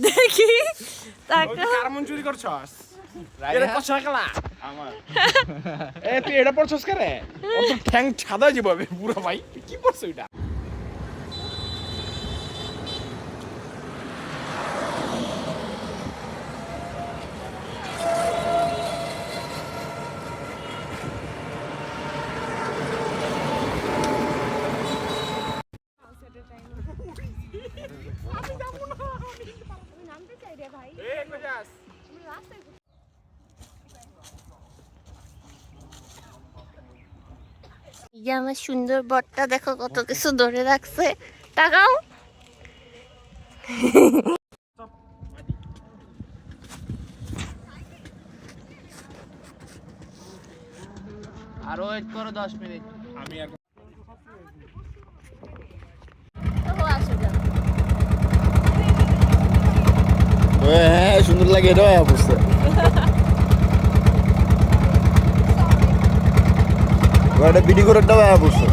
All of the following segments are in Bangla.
দেখি তাকে কারমন চুরি করছস এটা পছন্দ কলা আমার এ তুই এটা পড়ছস করে ওর তো ঠ্যাং ছাদা যাবে পুরো ভাই কি পড়ছ এটা আমার সুন্দর বটটা দেখো কত কিছু ধরে রাখছে তাকাও আরো ওয়েট করো 10 মিনিট আমি হ্যাঁ সুন্দর লাগে এটা অবস্থা এটা বিডি করে একটা অবস্থা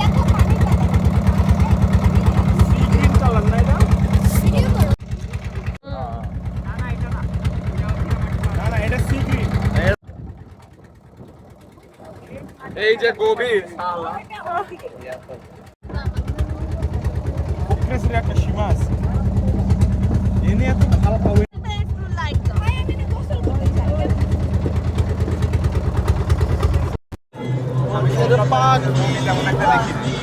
এই যে গভীর একটা সীমা আছে এনে এত ভালো পাবে আমি পাক যেমন একটা দেখি কি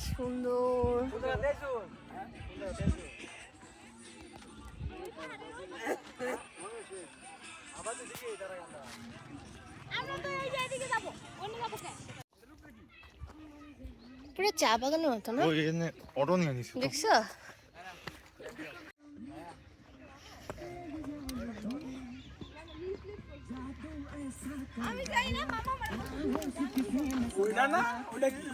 সুন্দর পুরো চা বাগানের মতো না অটো নিয়ে নিছি দেখছো আমি জানি না মামা ওইটা না ওটা কি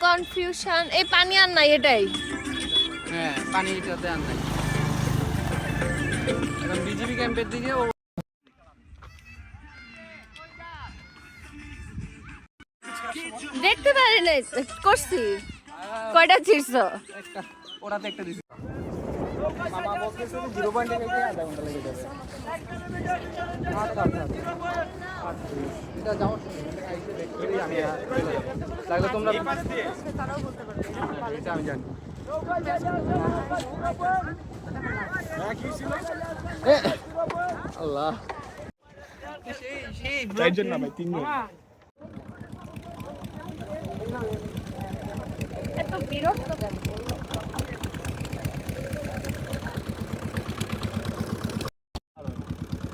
কনফিউশন এই পানি আর নাই এটাই হ্যাঁ পানি এটাতে আন নাই এখন বিজিবি ক্যাম্পের দিকে দেখতে পারি নাই করছি কয়টা ছিড়ছো একটা ওরাতে একটা দিছি মামা বলতেছে 0.8 থেকে আধা ঘন্টা লেগে যাবে এটা যাও আইসে দেখি আমি লাগলে তোমরা এটা আমি জানি আল্লাহ সেই চারজন না ভাই তিনজন এত বিরক্ত কেন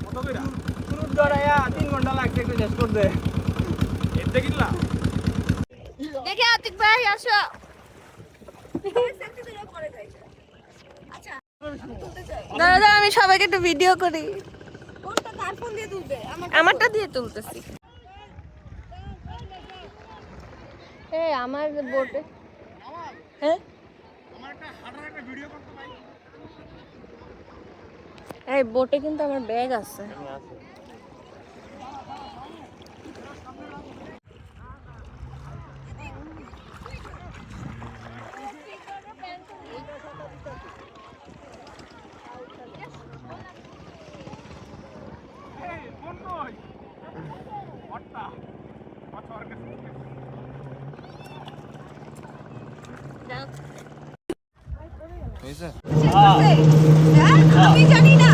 কত কইরা শুরুর দরায়া 3 ঘন্টা লাগছে একটু শেষ করতে এতে কিনলা দেখে আতিক ভাই আসো দাঁড়া দাঁড়া আমি সবাইকে একটু ভিডিও করি কোনটা কার ফোন দিয়ে তুলবে আমারটা দিয়ে তুলতেছি এই আমার বোটে হ্যাঁ আমার একটা হাঁটার একটা ভিডিও করতে ভাই এই বোটে কিন্তু আমার ব্যাগ আছে কোন কই ওটা কত আর কাছে হইছে আমি জানি না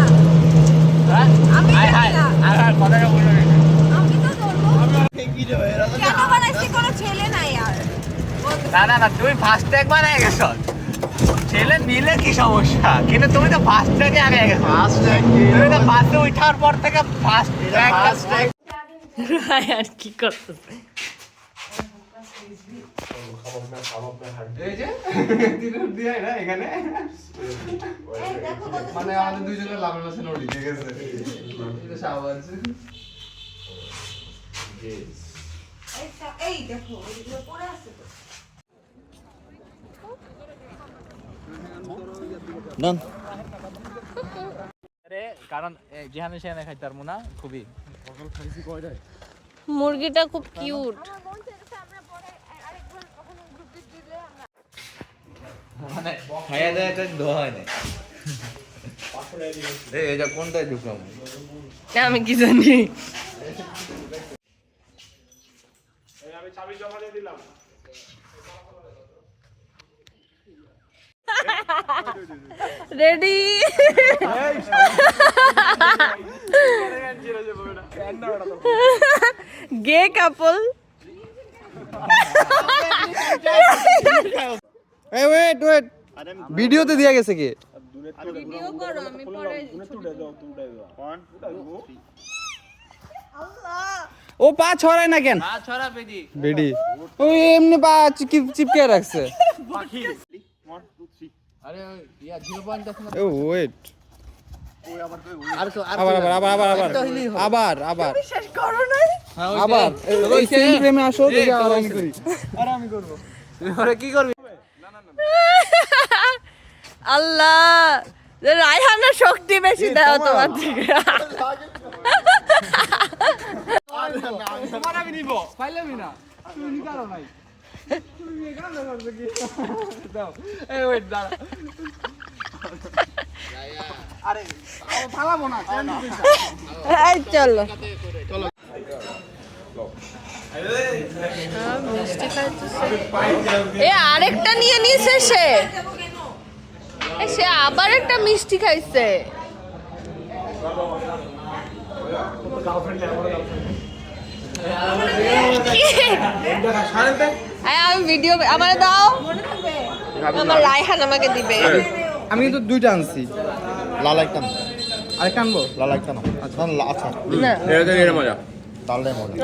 আমি জানি না আর কথাটা বলো আমি তো ধরবো কেন বানাইছি কোনো ছেলে নাই আর না তুমি ফার্স্ট ট্যাগ বানায় গেছো ছেলে নিলে কি সমস্যা কিন্তু তুমি তো ফার্স্ট ট্যাগে আগে গেছো তুমি তো বাসে ওঠার পর থেকে ফার্স্ট ট্যাগ আর কি করতেছে এই যে তিন দিয়ে না এখানে মানে আমাদের দুইজনের লাভের মাঝে নড়ি ঠিক আছে এটা সাবান এই দেখো এগুলো পড়ে আছে তো না কারণ যেখানে সেখানে খাইতে পারবো না, খুবই মুরগিটা খুব কিউট। মানে খাইয়া দেয় এটা ধোয়া হয় না। এটা কোনটায় ঢুকলাম? আমি কি জানি। আমি চাবি জমা দিয়ে দিলাম। রেডি। গে কাপল। এই ওয়েট ওয়েট, ভিডিওতে দিয়া গেছে কি? ভিডিও করো, আমি পরে ও পা ছড়ায় না কেন? ছড়া বেদি বেডি ওই এমনি পা চিপকে রাখছে। আরে ইয়া 0 আছে না। ও ওয়েট, আর আবার আবার আবার আবার আবার আবার আবার শেষ করো নাই। আবার এই সেম ফ্রেমে আসো, দেখি আর আমি করি। আরে কি করবি? আল্লাহ, রায়হানা শক্তি বেশি দাও তোমার থেকে। তোমার আমি নিব, পাইলামই না। তুমি নিকারো নাই। তুমি এখানে করবে কি? দাও। এই ওয়েট দাঁড়া। আরে ফালাবো না, কেন দিতেছ? এই চলো। মিষ্টি খাইতেছে। এ আরেকটা নিয়ে নিছে সে। সে আবার একটা মিষ্টি খাইছে। আমি ভিডিও আমার দাও, আমার রায়হান আমাকে দিবে। আমি তো দুইটা আনছি। লাল একটা না, আরেকটা আনবো? লাল একটা না। আচ্ছা আচ্ছা, না এটা মজা। তাহলে মজা।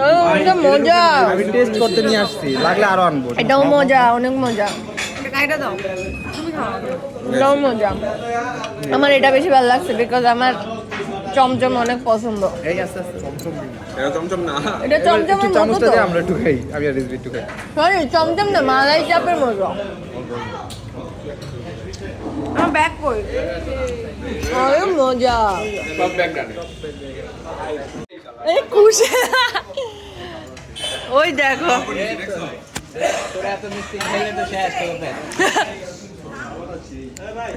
এটা মজা, আমি টেস্ট করতে নিয়ে আসছি, লাগলে আরো আনবো। এটাও মজা, অনেক মজা। এটাও মজা। আমার এটা বেশি ভালো লাগছে বিকজ আমার চমচম অনেক পছন্দ। এই আস্তে আস্তে চমচম দিন। এটা চমচম না। এটা চমচমের মতো চামচটা তো। দিয়ে আমরা একটু খাই, আমি আর রিজভি একটু খাই। সরি, চমচম না, মালাই চাপের মতো। আমার ব্যাগ কই? আরে মজা। সব ব্যাগ ডানে। এই কুশে। ওই দেখো। তোরা এত মিষ্টি খাইলে তো শেষ করবে।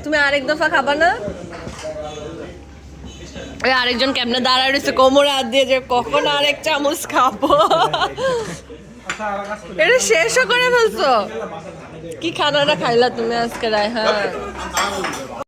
তুমি আরেক দফা খাবা না? ওই আরেকজন কেমনে দাঁড়ায় রয়েছে কোমরে হাত দিয়ে, যে কখন আরেক চামচ খাবো। এটা শেষও করে ফেলছো? কি খানাটা খাইলা তুমি আজকে রায়হান?